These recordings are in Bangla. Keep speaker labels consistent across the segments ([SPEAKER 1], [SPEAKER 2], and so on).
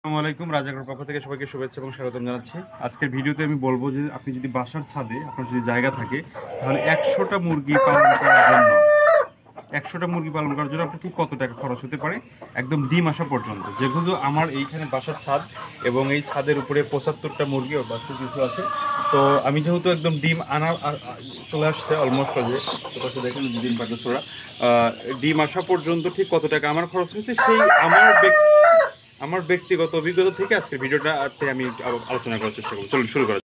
[SPEAKER 1] আসসালামু আলাইকুম। রাজাকার পক্ষ থেকে সবাইকে শুভেচ্ছা এবং স্বাগতম জানাচ্ছি। আজকের ভিডিওতে আমি বলবো যে আপনি যদি বাসার ছাদে আপনার যদি জায়গা থাকে তাহলে 100টা মুরগি পালন করার জন্য আপনার ঠিক কত টাকা খরচ হতে পারে একদম ডিম আসা পর্যন্ত। যেগুলো আমার এইখানে বাসার ছাদ এবং এই ছাদের উপরে 75টা মুরগি ও বাচ্চা কিছু আছে। তো আমি যেহেতু একদম ডিম আনা চলে আসছে অলমোস্ট, যে দেখেন ডিম পাচ্ছে ওরা, ডিম আসা পর্যন্ত ঠিক কত টাকা আমার খরচ হয়েছে সেই আমার ব্যক্তিগত অভিজ্ঞতা থেকে আজকের ভিডিওটাতে আমি আলোচনা করার চেষ্টা করব। চলুন শুরু করা।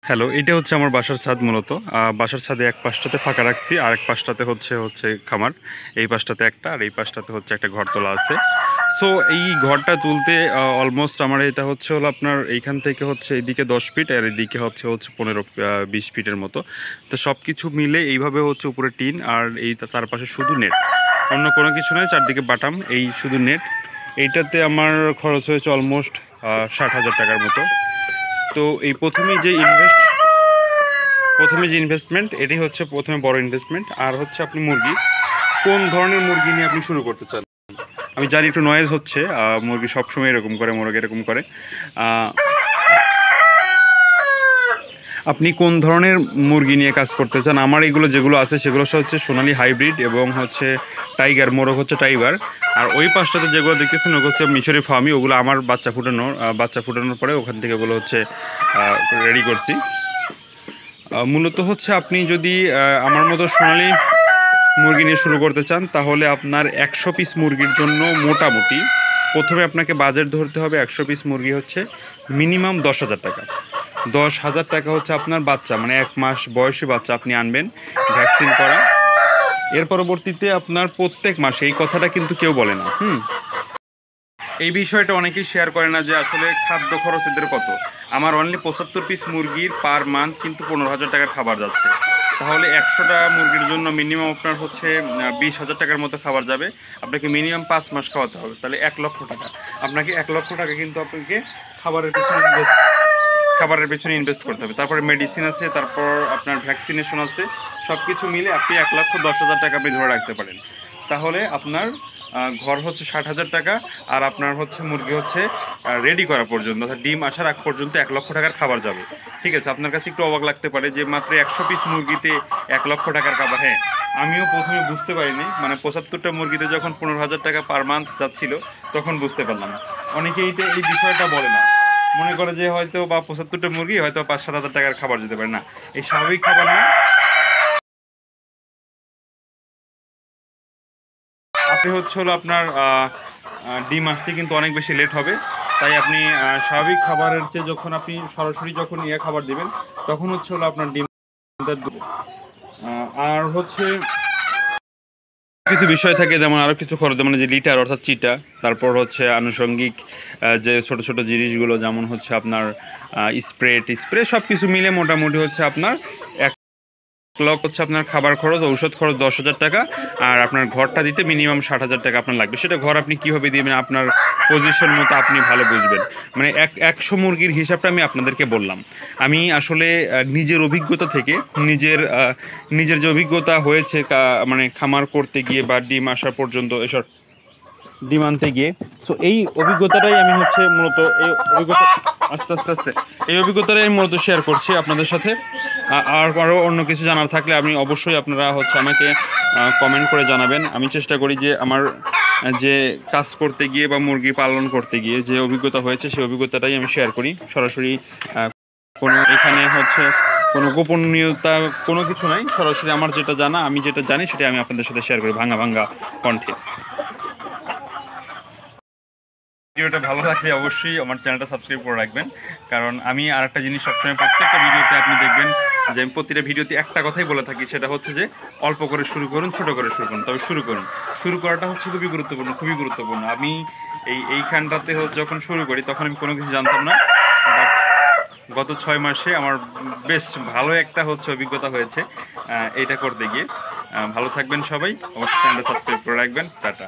[SPEAKER 1] হ্যালো, এটা হচ্ছে আমার বাসার ছাদ। মূলত বাসার ছাদে এক পাশটাতে ফাঁকা রাখছি, আর এক পাশটাতে হচ্ছে খামার। এই পাশটাতে একটা, আর এই পাশটাতে হচ্ছে একটা ঘর তোলা আছে। সো এই ঘরটা তুলতে অলমোস্ট আমার এটা হলো আপনার এইখান থেকে এইদিকে 10 ফিট আর এদিকে হচ্ছে 15-20 ফিটের মতো। তো সব কিছু মিলে এইভাবে উপরে টিন, আর এই তার পাশে শুধু নেট, অন্য কোনো কিছু নয়। চারদিকে বাটাম, এই শুধু নেট। এইটাতে আমার খরচ হয়েছে অলমোস্ট 60,000 টাকার মতো। তো এই প্রথমে যে ইনভেস্টমেন্ট, এটি হচ্ছে প্রথমে বড় ইনভেস্টমেন্ট। আর হচ্ছে আপনি মুরগি কোন ধরনের মুরগি নিয়ে আপনি শুরু করতে চান। আমি জানি একটু নয়েজ হচ্ছে, মুরগি সবসময় এরকম করে, মোরগ এরকম করে। আপনি কোন ধরনের মুরগি নিয়ে কাজ করতে চান। আমার এগুলো যেগুলো আছে সেগুলো হচ্ছে সোনালি হাইব্রিড এবং হচ্ছে টাইগার, মোরগ হচ্ছে টাইগার। আর ওই পাশটাতে যেগুলো দেখতেছেন ওগুলো হচ্ছে মিশরি ফার্মি। ওগুলো আমার বাচ্চা ফুটানোর পরে ওখান থেকে ওগুলো রেডি করছি। মূলত আপনি যদি আমার মতো সোনালি মুরগি নিয়ে শুরু করতে চান তাহলে আপনার 100 পিস মুরগির জন্য মোটামুটি প্রথমে আপনাকে বাজেট ধরতে হবে। 100 পিস মুরগি হচ্ছে মিনিমাম 10,000 টাকা। 10,000 টাকা হচ্ছে আপনার বাচ্চা, মানে 1 মাস বয়সী বাচ্চা আপনি আনবেন ভ্যাকসিন করা। এর পরবর্তীতে আপনার প্রত্যেক মাসে, এই কথাটা কিন্তু কেউ বলে না, এই বিষয়টা অনেকেই শেয়ার করে না যে আসলে খাদ্য খরচ এদের কত। আমার অনলি 75 পিস মুরগির পার মান্থ কিন্তু 15,000 টাকার খাবার যাচ্ছে। তাহলে 100টা মুরগির জন্য মিনিমাম আপনার 20,000 টাকার মতো খাবার যাবে। আপনাকে মিনিমাম 5 মাস খাওয়াতে হবে, তাহলে 1 লক্ষ টাকা। আপনাকে 1 লক্ষ টাকা কিন্তু আপনাকে খাবারের পেছনে ইনভেস্ট করতে হবে। তারপরে মেডিসিন আছে, তারপর আপনার ভ্যাকসিনেশন আছে, সব কিছু মিলে আপনি 1,10,000 টাকা আপনি ধরে রাখতে পারেন। তাহলে আপনার ঘর 60,000 টাকা, আর আপনার মুরগি রেডি করা পর্যন্ত, অর্থাৎ ডিম আসার আগ পর্যন্ত 1 লক্ষ টাকার খাবার যাবে। ঠিক আছে, আপনার কাছে একটু অবাক লাগতে পারে যে মাত্র 100 পিস মুরগিতে 1 লক্ষ টাকার খাবার। হ্যাঁ, আমিও প্রথমে বুঝতে পারিনি, মানে 75টা মুরগিতে যখন 15,000 টাকা পার মান্থ যাচ্ছিল তখন বুঝতে পারলাম। অনেকে এই বিষয়টা বলে না, মনে করে যে হয়তো বা 75টা মুরগি হয়তো 5-7 হাজার টাকার খাবার যেতে পারে না, এই স্বাভাবিক খাবার না। আপনি আপনার ডিম আসতে কিন্তু অনেক বেশি লেট হবে। তাই আপনি স্বাভাবিক খাবারের চেয়ে যখন আপনি সরাসরি খাবার দিবেন তখন আপনার ডিম। আর কিছু বিষয় থাকে, যেমন আরও কিছু খরচ, যেমন যে লিটার অর্থাৎ চিটা, তারপর আনুষঙ্গিক যে ছোট ছোট জিনিসগুলো, যেমন আপনার স্প্রে সব কিছু মিলে মোটামুটি আপনার 1 লক্ষ আপনার খাবার খরচ, ঔষধ খরচ 10,000 টাকা। আর আপনার ঘরটা দিতে মিনিমাম 60,000 টাকা আপনার লাগবে। সেটা ঘর আপনি কীভাবে দিবেন আপনার পজিশন মতো আপনি ভালো বুঝবেন। মানে 100 মুরগির হিসাবটা আমি আপনাদেরকে বললাম। আমি আসলে নিজের অভিজ্ঞতা থেকে, নিজের যে অভিজ্ঞতা হয়েছে মানে খামার করতে গিয়ে বা ডিম আসা পর্যন্ত এসব ডিম আনতে গিয়ে, সো এই অভিজ্ঞতাটাই আমি মূলত এই অভিজ্ঞতাটাই আমি মূলত শেয়ার করছি আপনাদের সাথে। আর আরও অন্য কিছু জানার থাকলে আমি অবশ্যই আপনারা আমাকে কমেন্ট করে জানাবেন। আমি চেষ্টা করি যে আমার যে কাজ করতে গিয়ে বা মুরগি পালন করতে গিয়ে যে অভিজ্ঞতা হয়েছে সেই অভিজ্ঞতাটাই আমি শেয়ার করি সরাসরি। এখানে কোনো গোপনীয়তা কোনো কিছু নাই, সরাসরি আমার যেটা জানা, আমি যেটা জানি সেটা আমি আপনাদের সাথে শেয়ার করি ভাঙা কণ্ঠে। ভিডিওটা ভালো লাগলে অবশ্যই আমার চ্যানেলটা সাবস্ক্রাইব করে রাখবেন, কারণ আমি আরেকটা জিনিস সবসময় প্রত্যেকটা ভিডিওতে আপনি দেখবেন যে আমি প্রতিটা ভিডিওতে একটা কথাই বলে থাকি, সেটা যে অল্প করে শুরু করুন, ছোট করে শুরু করুন, তবে শুরু করাটা খুবই গুরুত্বপূর্ণ। আমি এইখানটাতে যখন শুরু করি তখন আমি কোনো কিছু জানতাম না, বাট গত 6 মাসে আমার বেশ ভালো একটা অভিজ্ঞতা হয়েছে এটা করতে গিয়ে। ভালো থাকবেন সবাই, অবশ্যই চ্যানেলটা সাবস্ক্রাইব করে রাখবেন। টাটা।